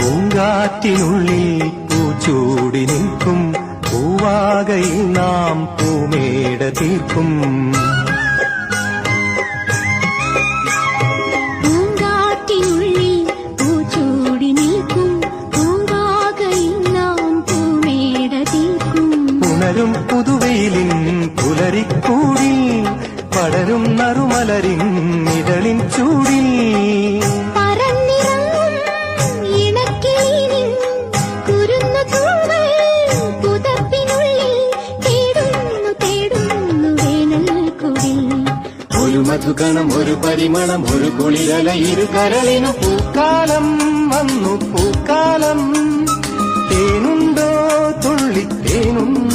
പൂങ്കാറ്റിനുള്ളിൽ പൂച്ചൂടി നിൽക്കും പൂവാകയിൽ നാം പൂമേട തീർക്കും. പൂങ്കാറ്റിനുള്ളിൽ പൂച്ചൂടി നിൽക്കും പൂവാകയിൽ നാം പൂമേട തീർക്കും. ഉണരും പുതുവെയിലിൻ പുലരിക്കൂടിൽ പടരും നറുമലരിൻ ഇതളിൻ ചൂടിൽ ഒരു മധുകണം ഒരു പരിമളം ഒരു കുളിരല ഇരുകരളിനു പൂക്കാലം വന്നു പൂക്കാലം. തേനുണ്ടോ തുള്ളിത്തേനുണ്ടോ